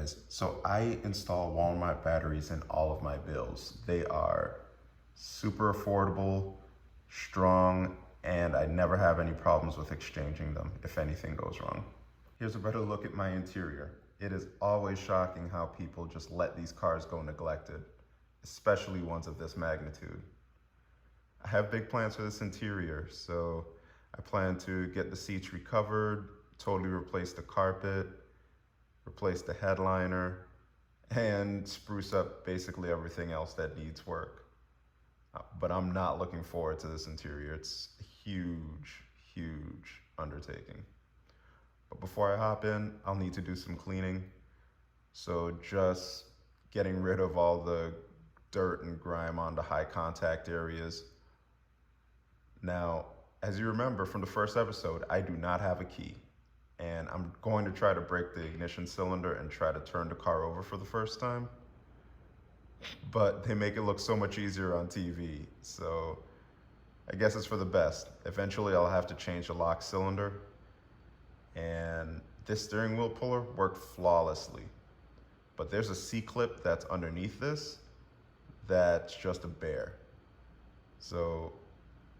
guys. So I install Walmart batteries in all of my Bills. They are super affordable, strong, and I never have any problems with exchanging them if anything goes wrong. Here's a better look at my interior. It is always shocking how people just let these cars go neglected, especially ones of this magnitude. I have big plans for this interior, so I plan to get the seats recovered, totally replace the carpet, replace the headliner, and spruce up basically everything else that needs work. But I'm not looking forward to this interior. It's a huge, huge undertaking. But before I hop in, I'll need to do some cleaning. So just getting rid of all the dirt and grime on the high contact areas. Now, as you remember from the first episode, I do not have a key. And I'm going to try to break the ignition cylinder and try to turn the car over for the first time. But they make it look so much easier on TV. So I guess it's for the best. Eventually I'll have to change the lock cylinder. And this steering wheel puller worked flawlessly. But there's a C-clip that's underneath this that's just a bear. So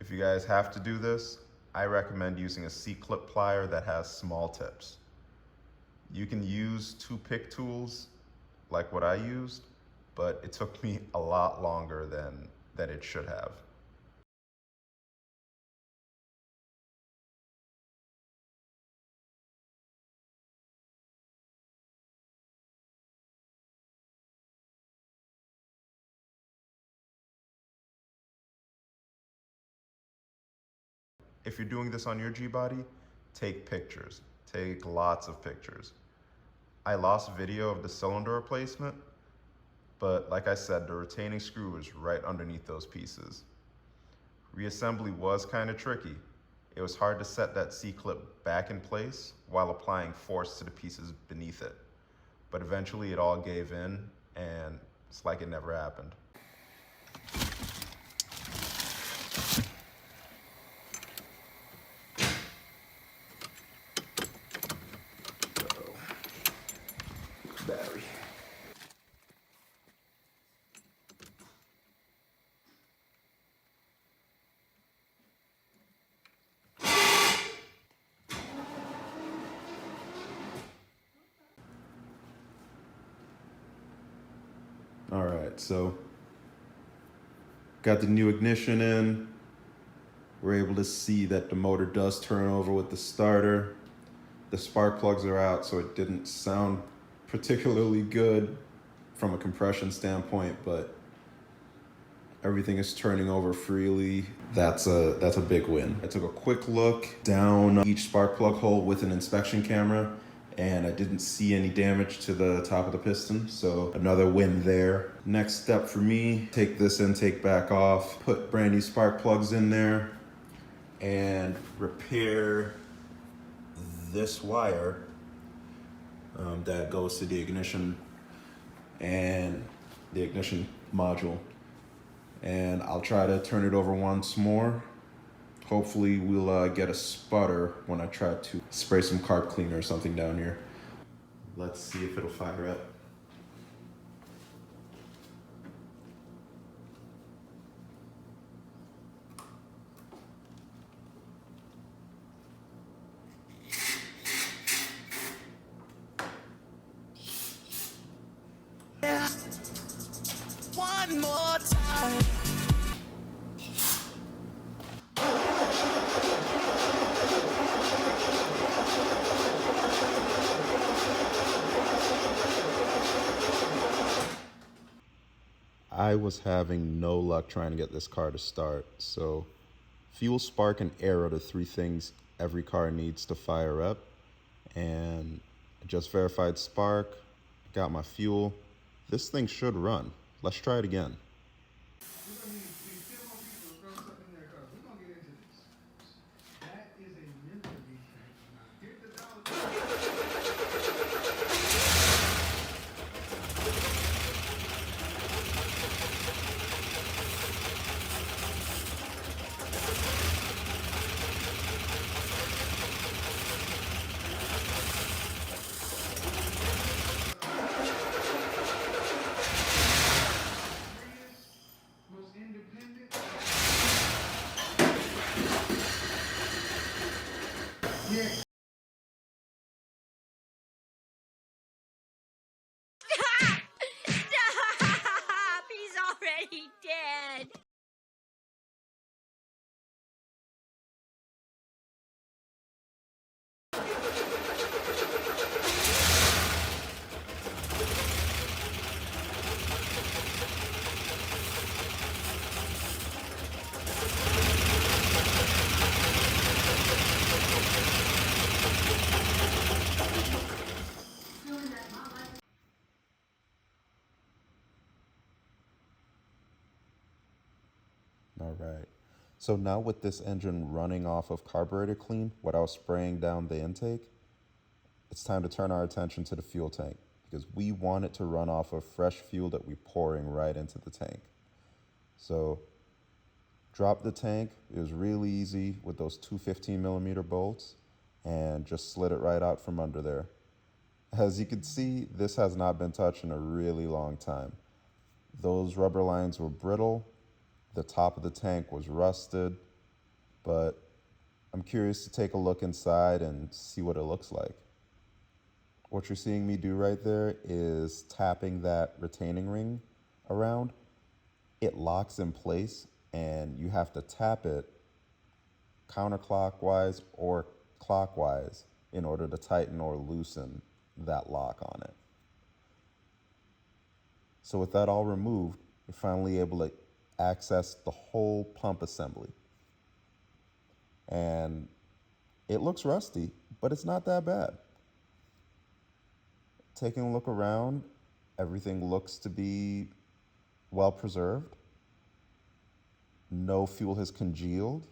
if you guys have to do this, I recommend using a C-clip plier that has small tips. You can use two pick tools like what I used, but it took me a lot longer than it should have. If you're doing this on your G-Body, take pictures. Take lots of pictures. I lost video of the cylinder replacement, but like I said, the retaining screw is right underneath those pieces. Reassembly was kind of tricky. It was hard to set that C-clip back in place while applying force to the pieces beneath it. But eventually it all gave in, and it's like it never happened. Battery. All right, so got the new ignition in. We're able to see that the motor does turn over with the starter. The spark plugs are out, so it didn't sound particularly good from a compression standpoint, but everything is turning over freely. That's a big win. I took a quick look down each spark plug hole with an inspection camera, and I didn't see any damage to the top of the piston, so another win there. Next step for me, take this intake back off, put brand new spark plugs in there, and repair this wire that goes to the ignition and the ignition module. And I'll try to turn it over once more. Hopefully we'll get a sputter when I try to spray some carb cleaner or something down here. Let's see if it'll fire up. One more time. I was having no luck trying to get this car to start. So fuel, spark, and air are the three things every car needs to fire up. And I just verified spark, got my fuel. This thing should run. Let's try it again. Stop! He's already dead. All right. So now with this engine running off of carburetor clean without spraying down the intake, it's time to turn our attention to the fuel tank because we want it to run off of fresh fuel that we're pouring right into the tank. So drop the tank. It was really easy with those two 15mm bolts and just slid it right out from under there. As you can see, this has not been touched in a really long time. Those rubber lines were brittle. The top of the tank was rusted, but I'm curious to take a look inside and see what it looks like. What you're seeing me do right there is tapping that retaining ring around. It locks in place and you have to tap it counterclockwise or clockwise in order to tighten or loosen that lock on it. So with that all removed, you're finally able to access the whole pump assembly. And it looks rusty, but it's not that bad. Taking a look around, everything looks to be well preserved. No fuel has congealed.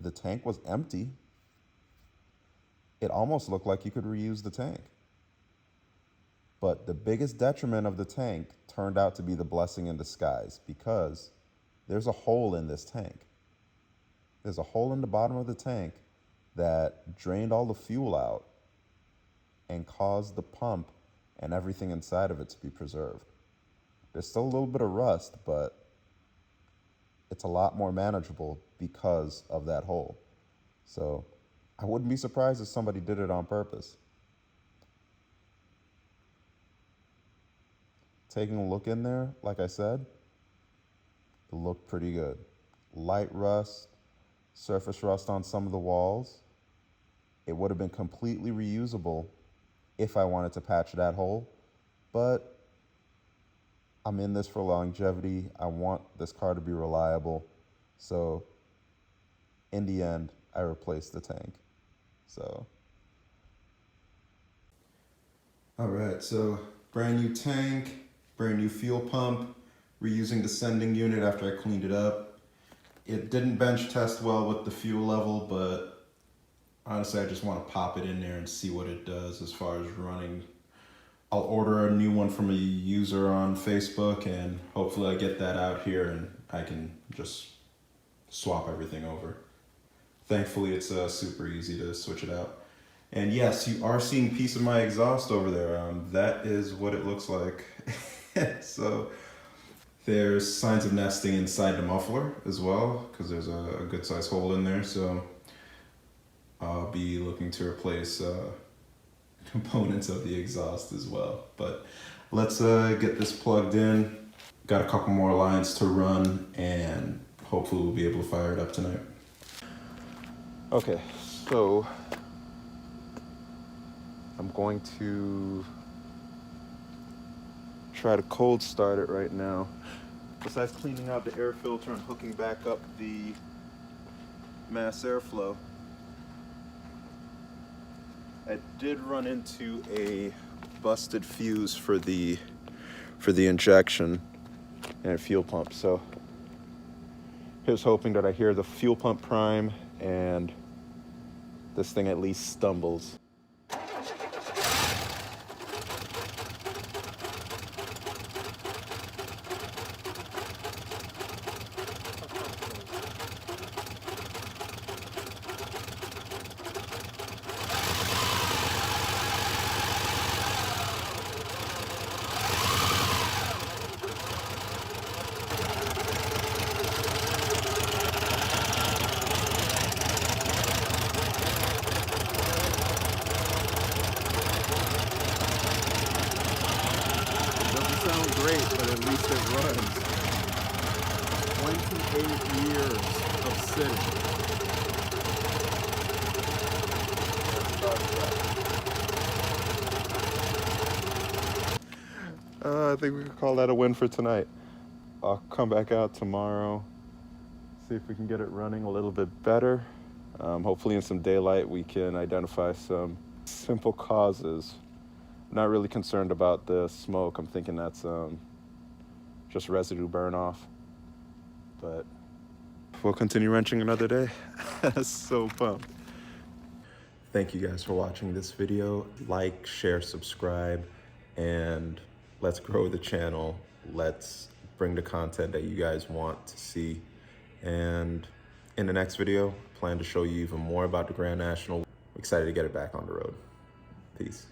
The tank was empty. It almost looked like you could reuse the tank. But the biggest detriment of the tank turned out to be the blessing in disguise because there's a hole in this tank. There's a hole in the bottom of the tank that drained all the fuel out and caused the pump and everything inside of it to be preserved. There's still a little bit of rust, but it's a lot more manageable because of that hole. So I wouldn't be surprised if somebody did it on purpose. Taking a look in there, like I said, it looked pretty good. Light rust, surface rust on some of the walls. It would have been completely reusable if I wanted to patch that hole, but I'm in this for longevity. I want this car to be reliable. So in the end, I replaced the tank. So. All right, so brand new tank, brand new fuel pump, reusing the sending unit after I cleaned it up. It didn't bench test well with the fuel level, but honestly, I just want to pop it in there and see what it does as far as running. I'll order a new one from a user on Facebook and hopefully I get that out here and I can just swap everything over. Thankfully, it's super easy to switch it out. And yes, you are seeing a piece of my exhaust over there. That is what it looks like. So there's signs of nesting inside the muffler as well, because there's a good sized hole in there. So I'll be looking to replace components of the exhaust as well. But let's get this plugged in. Got a couple more lines to run and hopefully we'll be able to fire it up tonight. Okay, so I'm going to try to cold start it right now. Besides cleaning out the air filter and hooking back up the mass airflow, I did run into a busted fuse for the injection and fuel pump. So here's hoping that I hear the fuel pump prime and this thing at least stumbles. great, but at least it runs. 28 years of sitting. I think we could call that a win for tonight. I'll come back out tomorrow, see if we can get it running a little bit better. Hopefully in some daylight we can identify some simple causes. I'm not really concerned about the smoke. I'm thinking that's just residue burn off. But we'll continue wrenching another day. So pumped. Thank you guys for watching this video. Like, share, subscribe, and let's grow the channel. Let's bring the content that you guys want to see. And in the next video, plan to show you even more about the Grand National. Excited to get it back on the road. Peace.